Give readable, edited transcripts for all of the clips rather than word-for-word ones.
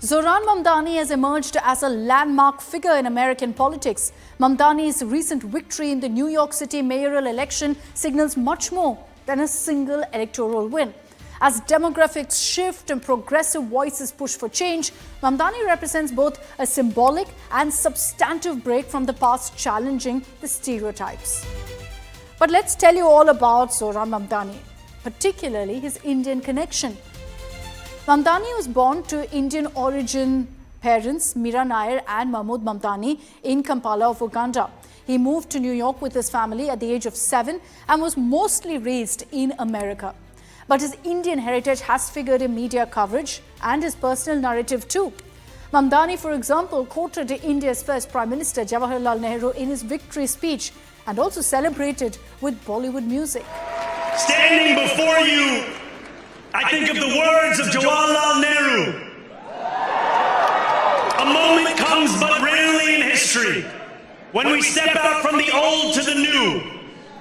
Zohran Mamdani has emerged as a landmark figure in American politics. Mamdani's recent victory in the New York City mayoral election signals much more than a single electoral win. As demographics shift and progressive voices push for change, Mamdani represents both a symbolic and substantive break from the past, challenging the stereotypes. But let's tell you all about Zohran Mamdani, particularly his Indian connection. Mamdani was born to Indian origin parents Mira Nair and Mahmood Mamdani in Kampala of Uganda. He moved to New York with his family at the age of 7 and was mostly raised in America. But his Indian heritage has figured in media coverage and his personal narrative too. Mamdani, for example, quoted India's first Prime Minister Jawaharlal Nehru in his victory speech and also celebrated with Bollywood music. Standing before you, I think of the words of Jawaharlal Nehru. A moment comes but rarely in history when we step out from the old to the new,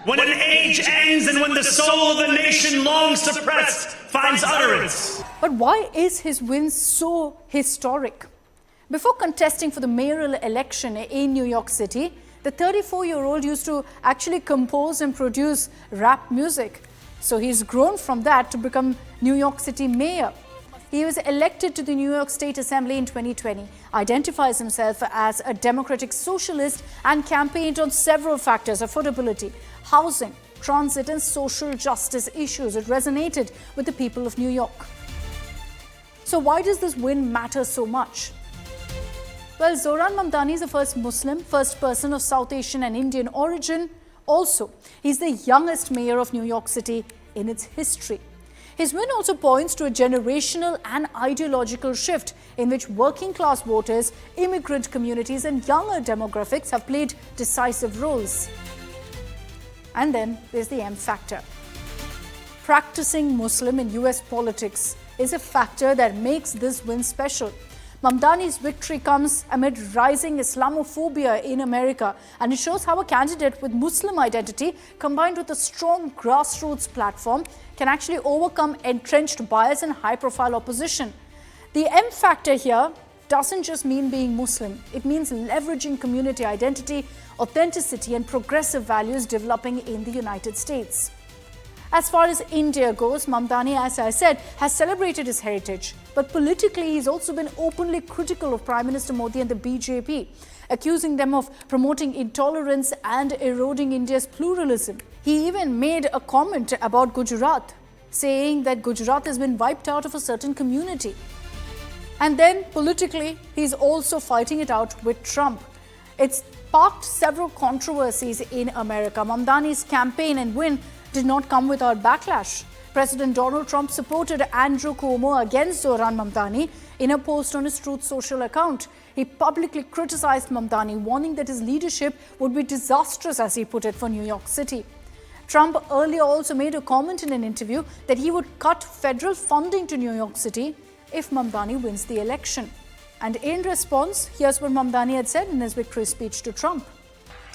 when an age ends and when the soul of a nation long suppressed finds utterance. But why is his win so historic? Before contesting for the mayoral election in New York City, the 34-year-old used to actually compose and produce rap music. So he's grown from that to become New York City mayor. He was elected to the New York State Assembly in 2020, identifies himself as a Democratic Socialist and campaigned on several factors: affordability, housing, transit and social justice issues. It resonated with the people of New York. So why does this win matter so much? Well, Zohran Mamdani is the first Muslim, first person of South Asian and Indian origin. Also, he's the youngest mayor of New York City in its history. His win also points to a generational and ideological shift in which working class voters, immigrant communities and younger demographics have played decisive roles. And then there's the M factor. Practicing Muslim in US politics is a factor that makes this win special. Mamdani's victory comes amid rising Islamophobia in America, and it shows how a candidate with Muslim identity combined with a strong grassroots platform can actually overcome entrenched bias and high-profile opposition. The M factor here doesn't just mean being Muslim. It means leveraging community identity, authenticity and progressive values developing in the United States. As far as India goes, Mamdani, as I said, has celebrated his heritage. But politically, he's also been openly critical of Prime Minister Modi and the BJP, accusing them of promoting intolerance and eroding India's pluralism. He even made a comment about Gujarat, saying that Gujarat has been wiped out of a certain community. And then politically, he's also fighting it out with Trump. It's sparked several controversies in America. Mamdani's campaign and win did not come without backlash. President Donald Trump supported Andrew Cuomo against Zohran Mamdani in a post on his Truth Social account. He publicly criticized Mamdani, warning that his leadership would be disastrous, as he put it, for New York City. Trump earlier also made a comment in an interview that he would cut federal funding to New York City if Mamdani wins the election. And in response, here's what Mamdani had said in his victory speech to Trump.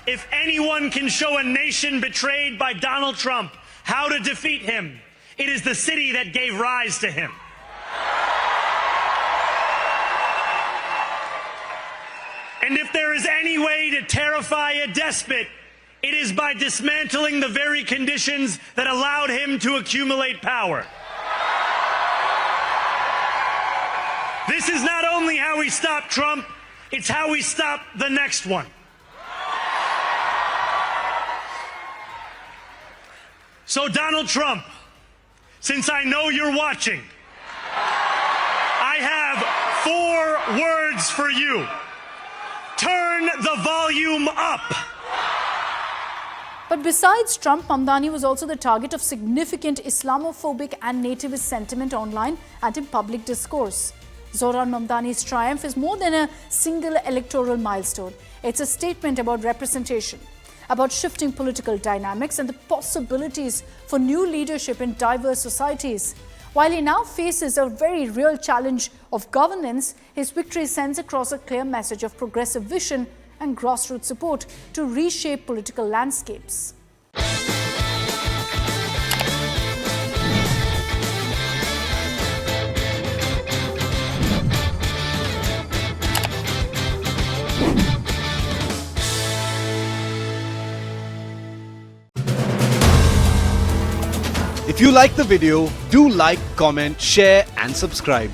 If anyone can show a nation betrayed by Donald Trump how to defeat him, it is the city that gave rise to him. And if there is any way to terrify a despot, it is by dismantling the very conditions that allowed him to accumulate power. This is not only how we stop Trump, it's how we stop the next one. So Donald Trump, since I know you're watching, I have 4 words for you. Turn the volume up. But besides Trump, Mamdani was also the target of significant Islamophobic and nativist sentiment online and in public discourse. Zohran Mamdani's triumph is more than a single electoral milestone. It's a statement about representation, about shifting political dynamics and the possibilities for new leadership in diverse societies. While he now faces a very real challenge of governance, his victory sends across a clear message of progressive vision and grassroots support to reshape political landscapes. If you like the video, do like, comment, share and subscribe.